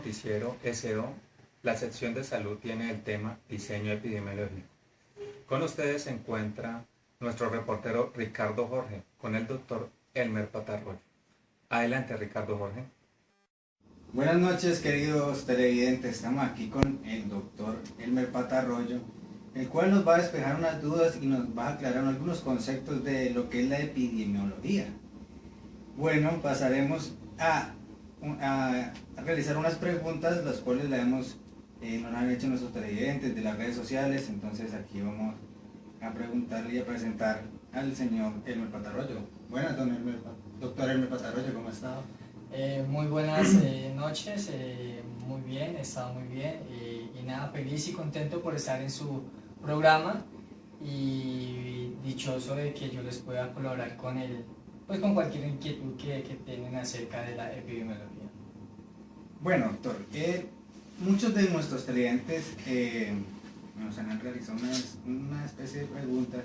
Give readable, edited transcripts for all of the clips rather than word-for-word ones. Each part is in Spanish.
noticiero SO, la sección de salud tiene el tema diseño epidemiológico. Con ustedes se encuentra nuestro reportero Ricardo Jorge con el doctor Elmer Patarroyo. Adelante, Ricardo Jorge. Buenas noches, queridos televidentes. Estamos aquí con el doctor Elmer Patarroyo, el cual nos va a despejar unas dudas y nos va a aclarar algunos conceptos de lo que es la epidemiología. Bueno, pasaremos a realizar unas preguntas, las cuales nos han hecho nuestros televidentes de las redes sociales. Entonces aquí vamos a preguntarle y a presentar al señor Elmer Patarroyo. Buenas, doctor Elmer Patarroyo, ¿cómo ha estado? Muy buenas noches, muy bien, he estado muy bien y nada, feliz y contento por estar en su programa y dichoso de que yo les pueda colaborar con con cualquier inquietud que tienen acerca de la epidemiología. Bueno, doctor, muchos de nuestros televidentes nos han realizado una especie de preguntas.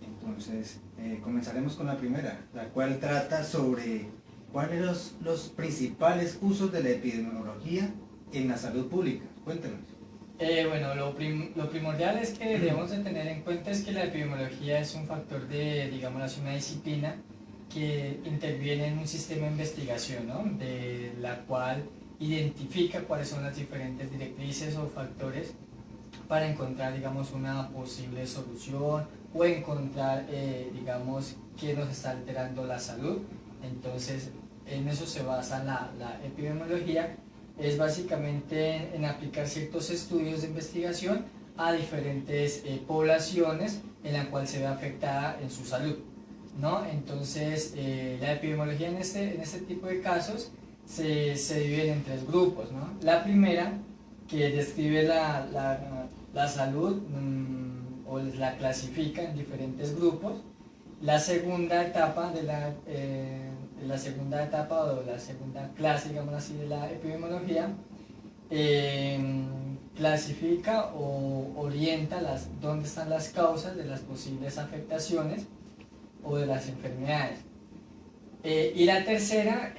Entonces, comenzaremos con la primera, la cual trata sobre cuáles son los principales usos de la epidemiología en la salud pública. Cuéntenos. Bueno, lo primordial es que debemos de tener en cuenta es que la epidemiología es un factor de, digamos así, una disciplina que interviene en un sistema de investigación, ¿no? De la cual identifica cuáles son las diferentes directrices o factores para encontrar, digamos, una posible solución o encontrar, digamos, qué nos está alterando la salud. Entonces, en eso se basa la epidemiología. Es básicamente en aplicar ciertos estudios de investigación a diferentes poblaciones en la cual se ve afectada en su salud, ¿no? Entonces, la epidemiología en este tipo de casos se divide en tres grupos, ¿no? La primera, que describe la salud o la clasifica en diferentes grupos. La segunda etapa la segunda etapa o la segunda clase, digamos así, de la epidemiología clasifica o orienta dónde están las causas de las posibles afectaciones o de las enfermedades. Y la tercera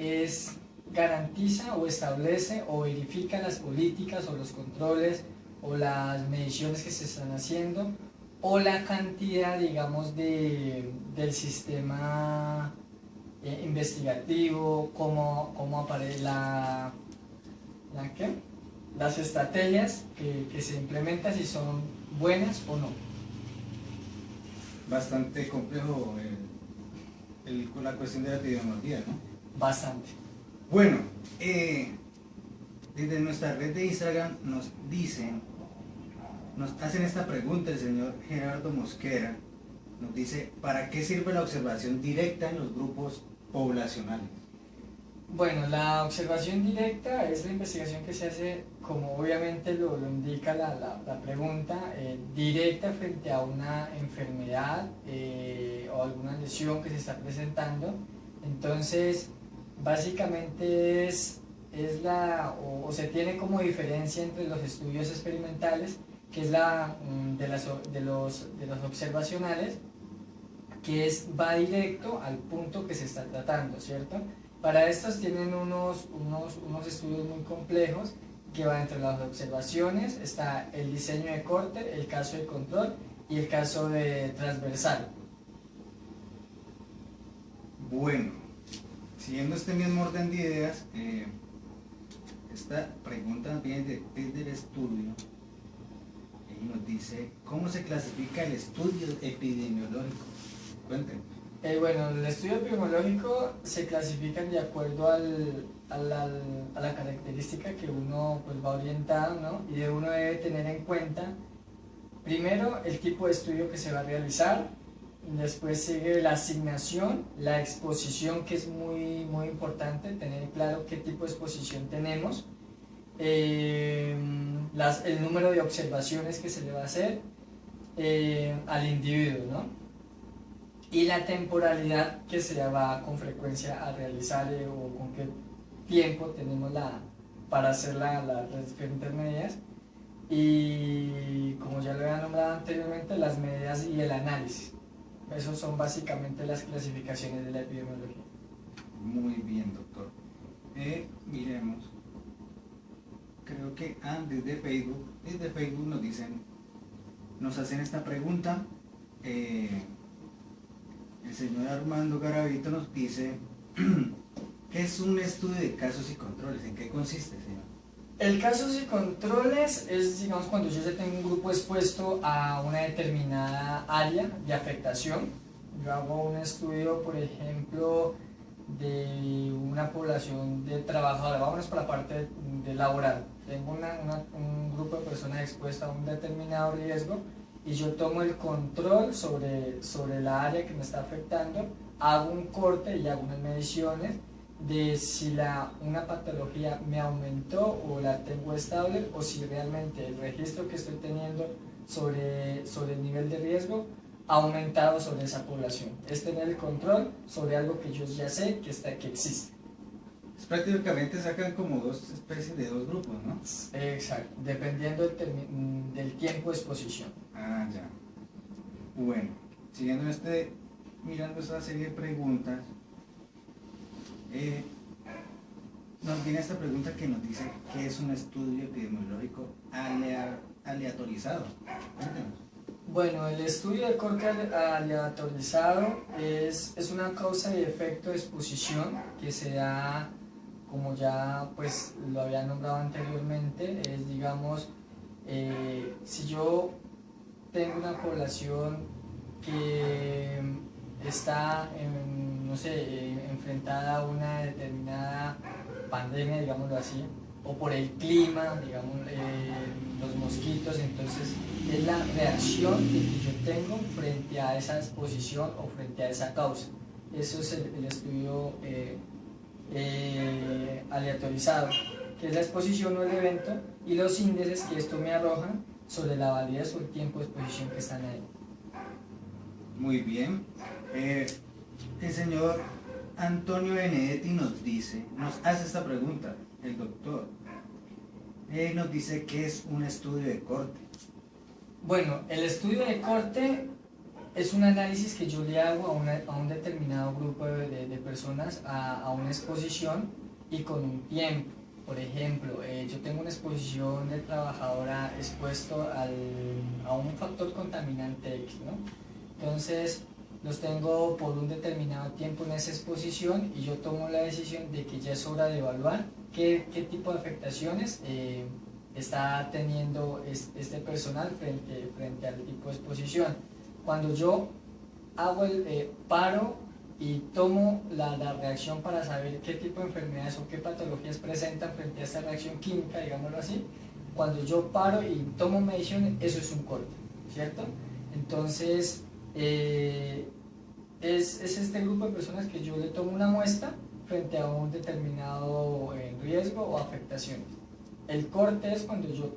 garantiza o establece o verifica las políticas o los controles o las mediciones que se están haciendo o la cantidad, digamos, del sistema investigativo, cómo aparece las estrategias que se implementan, si son buenas o no. Bastante complejo la cuestión de la epidemiología, ¿no? Bastante. Bueno, desde nuestra red de Instagram nos hacen esta pregunta el señor Gerardo Mosquera. Nos dice, ¿para qué sirve la observación directa en los grupos poblacionales? Bueno, la observación directa es la investigación que se hace, como obviamente lo indica la pregunta, directa frente a una enfermedad o alguna lesión que se está presentando. Entonces, básicamente se tiene como diferencia entre los estudios experimentales, que es de los observacionales, que va directo al punto que se está tratando, ¿cierto? Para estos tienen unos estudios muy complejos que van entre las observaciones, está el diseño de corte, el caso de control y el caso de transversal. Bueno, siguiendo este mismo orden de ideas, esta pregunta viene desde el estudio y nos dice, ¿cómo se clasifica el estudio epidemiológico? Cuéntenos. Bueno, el estudio epidemiológico se clasifica de acuerdo a la característica que uno va orientado, ¿no? Y uno debe tener en cuenta, primero, el tipo de estudio que se va a realizar, después sigue la asignación, la exposición, que es muy, muy importante, tener claro qué tipo de exposición tenemos, el número de observaciones que se le va a hacer al individuo, ¿no? Y la temporalidad que se va con frecuencia a realizar o con qué tiempo tenemos para hacer las diferentes medidas, y como ya lo había nombrado anteriormente, las medidas y el análisis. Esas son básicamente las clasificaciones de la epidemiología. Muy bien, doctor. Miremos. porque desde Facebook nos hacen esta pregunta. El señor Armando Garavito nos dice, ¿qué es un estudio de casos y controles? ¿En qué consiste, señor? El casos y controles es, digamos, cuando yo ya tengo un grupo expuesto a una determinada área de afectación. Yo hago un estudio, por ejemplo, de una población de trabajadores, vámonos para la parte de laboral. Tengo un grupo de personas expuestas a un determinado riesgo y yo tomo el control sobre la área que me está afectando, hago un corte y hago unas mediciones de si una patología me aumentó o la tengo estable, o si realmente el registro que estoy teniendo sobre el nivel de riesgo ha aumentado sobre esa población. Es tener el control sobre algo que yo ya sé que existe. Prácticamente sacan como dos especies de dos grupos, ¿no? Exacto, dependiendo del tiempo de exposición. Ah, ya. Bueno, siguiendo mirando esta serie de preguntas, nos viene esta pregunta que nos dice ¿qué es un estudio epidemiológico aleatorizado? Cuéntenos. Bueno, el estudio de corte aleatorizado es una causa y efecto de exposición que se da, como ya pues lo había nombrado anteriormente, es, digamos, si yo tengo una población que está, no sé, enfrentada a una determinada pandemia, digámoslo así, o por el clima, digamos, los mosquitos, entonces es la reacción que yo tengo frente a esa exposición o frente a esa causa. Eso es el estudio aleatorizado, que es la exposición o el evento y los índices que esto me arroja sobre la validez o el tiempo de exposición que están ahí. Muy bien. El señor Antonio Benedetti nos hace esta pregunta, el doctor. Nos dice ¿qué es un estudio de corte? Bueno, el estudio de corte es un análisis que yo le hago a un determinado grupo de personas a una exposición y con un tiempo. Por ejemplo, yo tengo una exposición de trabajadora expuesto a un factor contaminante X, ¿no? Entonces, los tengo por un determinado tiempo en esa exposición y yo tomo la decisión de que ya es hora de evaluar qué tipo de afectaciones está teniendo este personal frente al tipo de exposición. Cuando yo hago paro y tomo la reacción para saber qué tipo de enfermedades o qué patologías presentan frente a esta reacción química, digámoslo así, cuando yo paro y tomo mediciones, eso es un corte, ¿cierto? Entonces, es este grupo de personas que yo le tomo una muestra frente a un determinado riesgo o afectaciones. El corte es cuando yo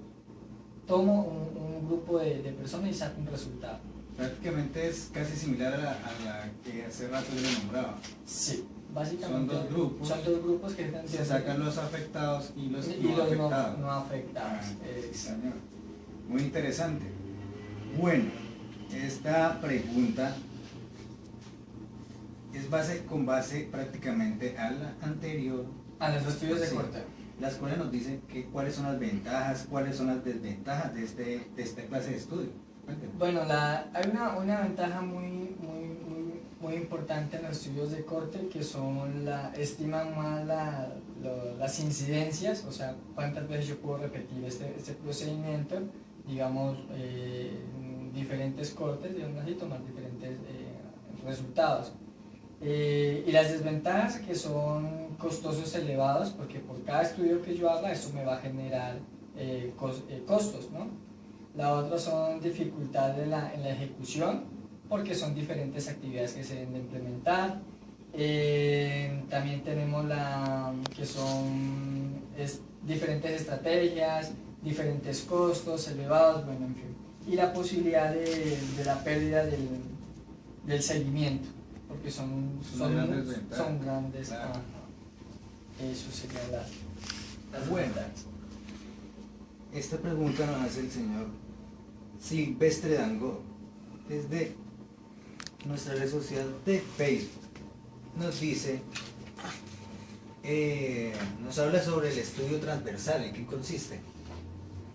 tomo un grupo de personas y saco un resultado. Prácticamente es casi similar a la que hace rato yo le nombraba. Sí, básicamente son dos grupos que se sacan los afectados y los no afectados. Señor. Muy interesante. Bueno, esta pregunta es con base prácticamente a la anterior. A los estudios de corte. Las cuales nos dicen cuáles son las ventajas, cuáles son las desventajas de esta clase de estudio. Cuéntenos. Bueno, hay una ventaja muy importante en los estudios de corte, que estiman más las incidencias, o sea, cuántas veces yo puedo repetir este procedimiento, digamos, diferentes cortes, digamos así, tomar diferentes resultados. Y las desventajas, que son costosos elevados, porque por cada estudio que yo haga, eso me va a generar costos, ¿no? La otra son dificultades en la ejecución, porque son diferentes actividades que se deben de implementar. También tenemos que son diferentes estrategias, diferentes costos elevados, bueno, en fin. Y la posibilidad de la pérdida del seguimiento, porque son grandes. Claro. Eso sería las bueno. ventajas. Esta pregunta nos hace el señor Silvestre Dango desde nuestra red social de Facebook. Nos dice, nos habla sobre el estudio transversal, ¿en qué consiste?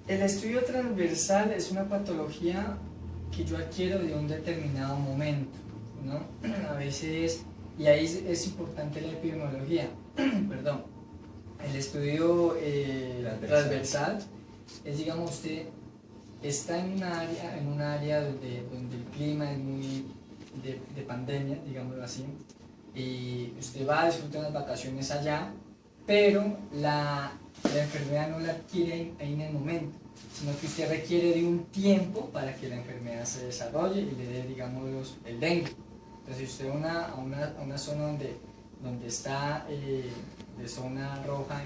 El estudio transversal es una patología que yo adquiero de un determinado momento, ¿no? A veces, y ahí es importante la epidemiología, perdón. El estudio transversal es, digamos, usted está en un área donde el clima es muy de pandemia, digámoslo así, y usted va a disfrutar unas vacaciones allá, pero la enfermedad no la adquiere ahí en el momento, sino que usted requiere de un tiempo para que la enfermedad se desarrolle y le dé, digamos, el dengue. Entonces, si usted va a una zona donde está de zona roja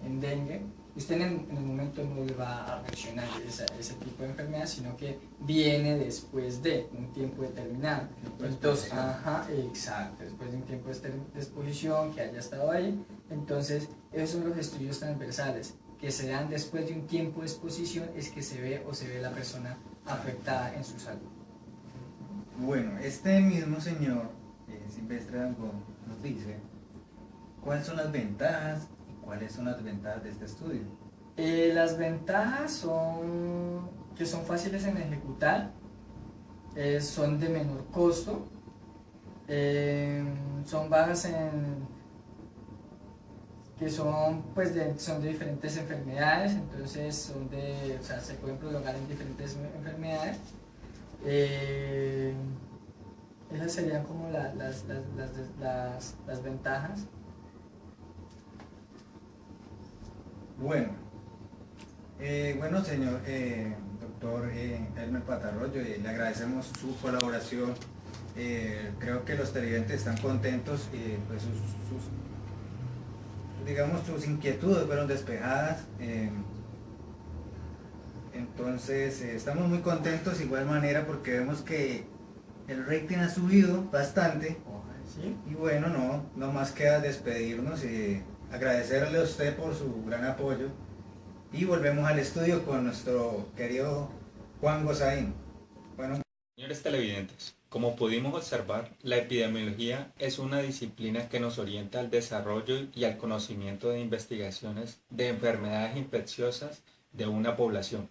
en dengue, usted en el momento no le va a reaccionar ese tipo de enfermedad, sino que viene después de un tiempo determinado. Entonces, ajá, exacto, después de un tiempo de exposición que haya estado ahí. Entonces, esos son los estudios transversales, que se dan después de un tiempo de exposición, es que se ve la persona afectada en su salud. Bueno, este mismo señor, Silvestre Dangond, nos dice cuáles son las ventajas y cuáles son las desventajas de este estudio. Las ventajas son que son fáciles en ejecutar, son de menor costo, son bajas que son, pues, son de diferentes enfermedades, entonces o sea, se pueden prolongar en diferentes enfermedades. Esas serían como las ventajas. Bueno, señor doctor Elmer Patarroyo, le agradecemos su colaboración. Creo que los televidentes están contentos, pues digamos, sus inquietudes fueron despejadas. Entonces, estamos muy contentos de igual manera porque vemos que el rating ha subido bastante. ¿Sí? Y bueno, no más queda despedirnos y agradecerle a usted por su gran apoyo. Y volvemos al estudio con nuestro querido Juan Gozaín. Bueno, Señores televidentes, como pudimos observar, la epidemiología es una disciplina que nos orienta al desarrollo y al conocimiento de investigaciones de enfermedades infecciosas de una población.